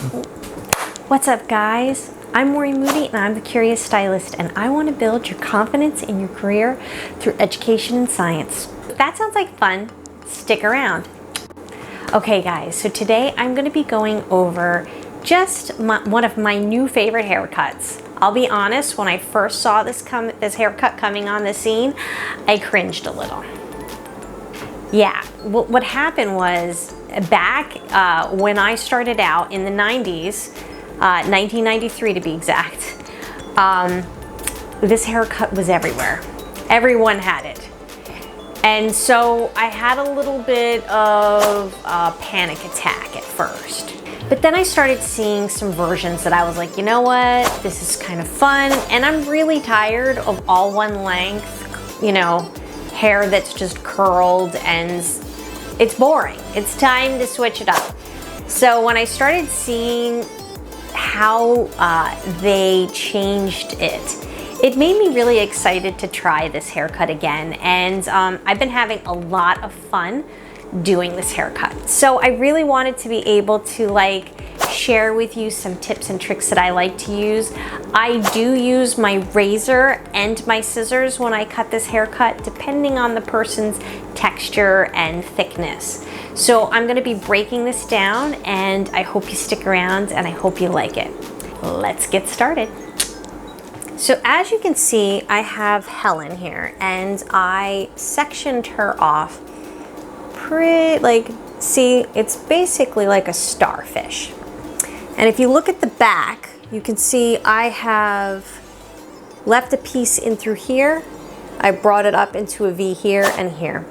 What's up, guys? I'm Maureen Moody and I'm the Curious Stylist, and I want to build your confidence in your career through education and science. If that sounds like fun, stick around. Okay guys, so today I'm going to be going over just one of my new favorite haircuts. I'll be honest, when I first saw this haircut coming on the scene, I cringed a little. Yeah, what happened was back when I started out in the 90s, 1993 to be exact, this haircut was everywhere. Everyone had it. And so I had a little bit of a panic attack at first. But then I started seeing some versions that I was like, you know what, this is kind of fun. And I'm really tired of all one length, you know, hair that's just curled, and it's boring. It's time to switch it up. So when I started seeing how they changed it made me really excited to try this haircut again. And I've been having a lot of fun doing this haircut. So I really wanted to be able to share with you some tips and tricks that I like to use. I do use my razor and my scissors when I cut this haircut, depending on the person's texture and thickness. So I'm going to be breaking this down, and I hope you stick around and I hope you like it. Let's get started. So as you can see, I have Helen here, and I sectioned her off pretty, see, it's basically like a starfish. And if you look at the back, you can see I have left a piece in through here. I brought it up into a V here and here.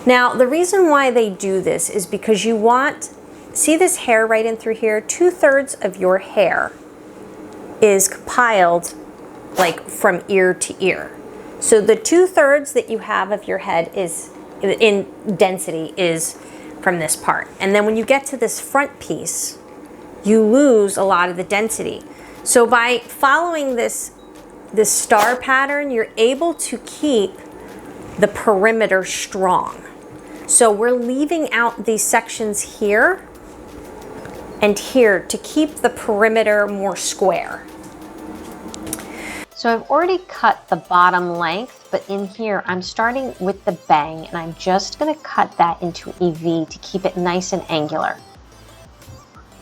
Now, the reason why they do this is because you want, see this hair right in through here? 2/3 of your hair is compiled from ear to ear. So the 2/3 that you have of your head is in density is from this part. And then when you get to this front piece, you lose a lot of the density. So by following this star pattern, you're able to keep the perimeter strong. So we're leaving out these sections here and here to keep the perimeter more square. So I've already cut the bottom length, but in here I'm starting with the bang, and I'm just going to cut that into a V to keep it nice and angular.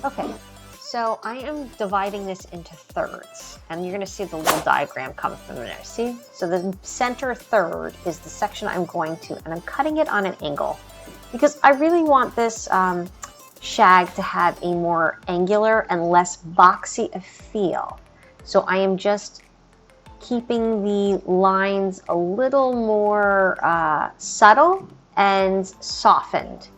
Okay, so I am dividing this into thirds, and you're going to see the little diagram come from there. See? So the center third is the section I'm going to, and I'm cutting it on an angle because I really want this shag to have a more angular and less boxy a feel. So I am just keeping the lines a little more subtle and softened.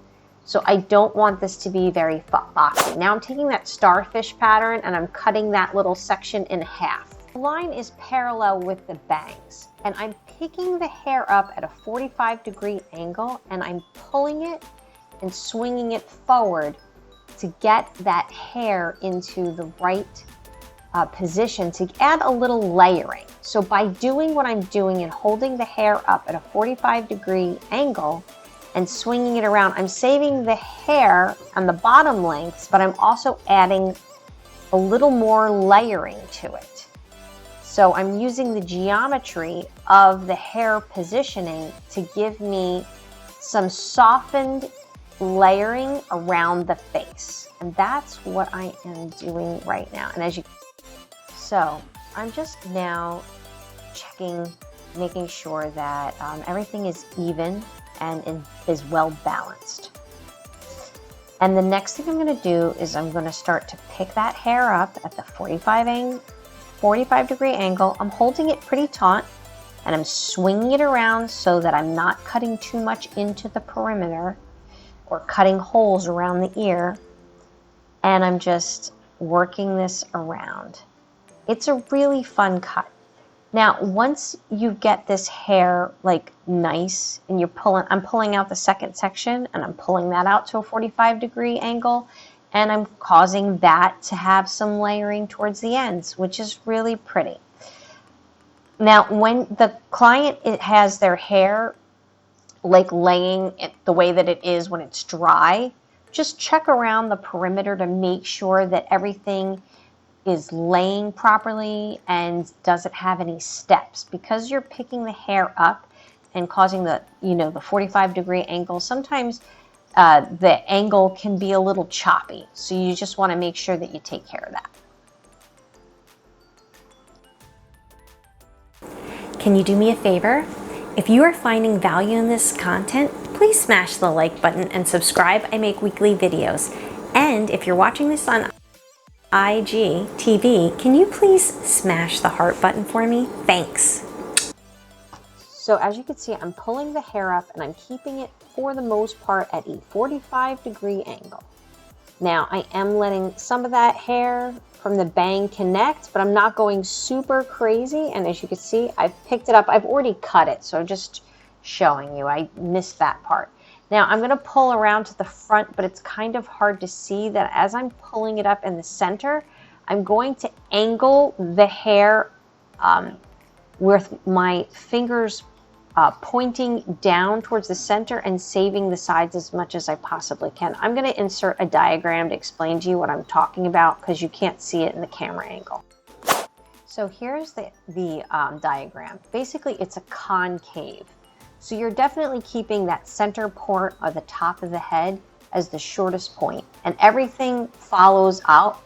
So I don't want this to be very boxy. Now I'm taking that starfish pattern and I'm cutting that little section in half. The line is parallel with the bangs, and I'm picking the hair up at a 45-degree angle, and I'm pulling it and swinging it forward to get that hair into the right position to add a little layering. So by doing what I'm doing and holding the hair up at a 45-degree angle and swinging it around, I'm saving the hair on the bottom lengths, but I'm also adding a little more layering to it. So I'm using the geometry of the hair positioning to give me some softened layering around the face. And that's what I am doing right now. And as you So I'm just now checking, making sure that everything is even and is well balanced. And the next thing I'm going to do is I'm going to start to pick that hair up at the 45-degree angle. I'm holding it pretty taut, and I'm swinging it around so that I'm not cutting too much into the perimeter or cutting holes around the ear. And I'm just working this around. It's a really fun cut. Now, once you get this hair nice and I'm pulling out the second section, and I'm pulling that out to a 45-degree angle, and I'm causing that to have some layering towards the ends, which is really pretty. Now, when the client has their hair laying it the way that it is when it's dry, just check around the perimeter to make sure that everything is laying properly and doesn't have any steps. Because you're picking the hair up and causing the, the 45-degree angle, sometimes the angle can be a little choppy. So you just want to make sure that you take care of that. Can you do me a favor? If you are finding value in this content, please smash the like button and subscribe. I make weekly videos. And if you're watching this on IGTV, can you please smash the heart button for me? Thanks. So as you can see, I'm pulling the hair up and I'm keeping it for the most part at a 45-degree angle. Now I am letting some of that hair from the bang connect, but I'm not going super crazy. And as you can see, I've picked it up. I've already cut it, so just showing you, I missed that part. Now I'm gonna pull around to the front, but it's kind of hard to see that as I'm pulling it up in the center, I'm going to angle the hair with my fingers pointing down towards the center and saving the sides as much as I possibly can. I'm going to insert a diagram to explain to you what I'm talking about because you can't see it in the camera angle. So here's the diagram. Basically, it's a concave. So you're definitely keeping that center part of the top of the head as the shortest point, and everything follows out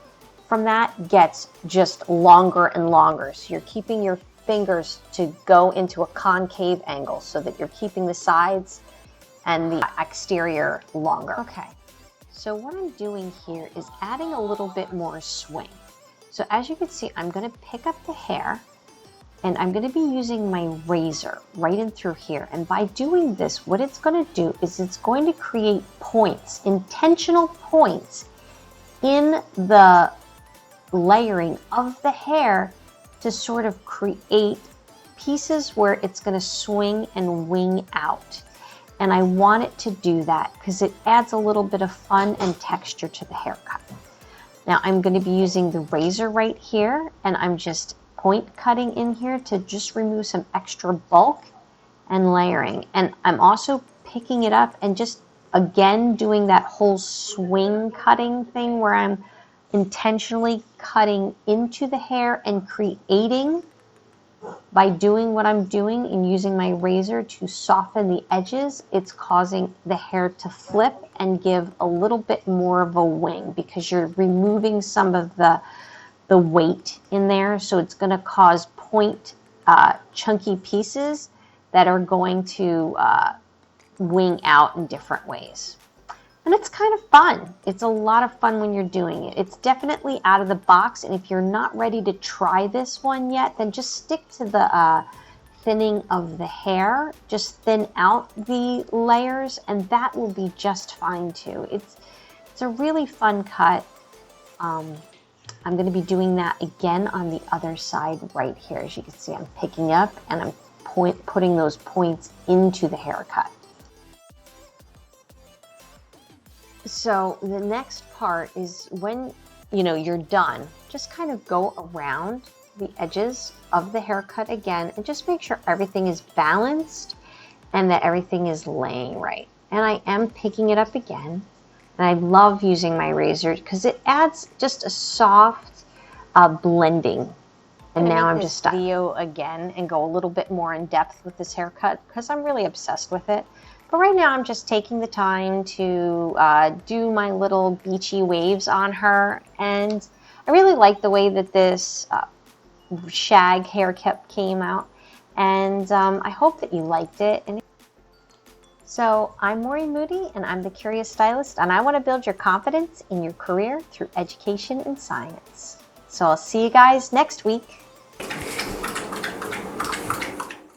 from that gets just longer and longer. So you're keeping your fingers to go into a concave angle so that you're keeping the sides and the exterior longer. Okay, so what I'm doing here is adding a little bit more swing. So as you can see, I'm going to pick up the hair and I'm going to be using my razor right in through here. And by doing this, what it's going to do is it's going to create points, intentional points in the layering of the hair to sort of create pieces where it's going to swing and wing out. And I want it to do that because it adds a little bit of fun and texture to the haircut. Now I'm going to be using the razor right here, and I'm just point cutting in here to just remove some extra bulk and layering. And I'm also picking it up and just again doing that whole swing cutting thing where I'm intentionally cutting into the hair and creating, by doing what I'm doing and using my razor to soften the edges, it's causing the hair to flip and give a little bit more of a wing because you're removing some of the weight in there. So it's going to cause point chunky pieces that are going to wing out in different ways. And it's kind of fun. It's a lot of fun when you're doing it. It's definitely out of the box. And if you're not ready to try this one yet, then just stick to the thinning of the hair. Just thin out the layers and that will be just fine too. It's a really fun cut. I'm going to be doing that again on the other side right here. As you can see, I'm picking up and I'm putting those points into the haircut. So the next part is when you're done, just kind of go around the edges of the haircut again and just make sure everything is balanced and that everything is laying right. And I am picking it up again, and I love using my razor because it adds just a soft blending. And now I'm just video again and go a little bit more in depth with this haircut because I'm really obsessed with it. But right now I'm just taking the time to do my little beachy waves on her. And I really like the way that this shag haircut came out. And I hope that you liked it. So I'm Maureen Moody, and I'm the Curious Stylist, and I want to build your confidence in your career through education and science. So I'll see you guys next week.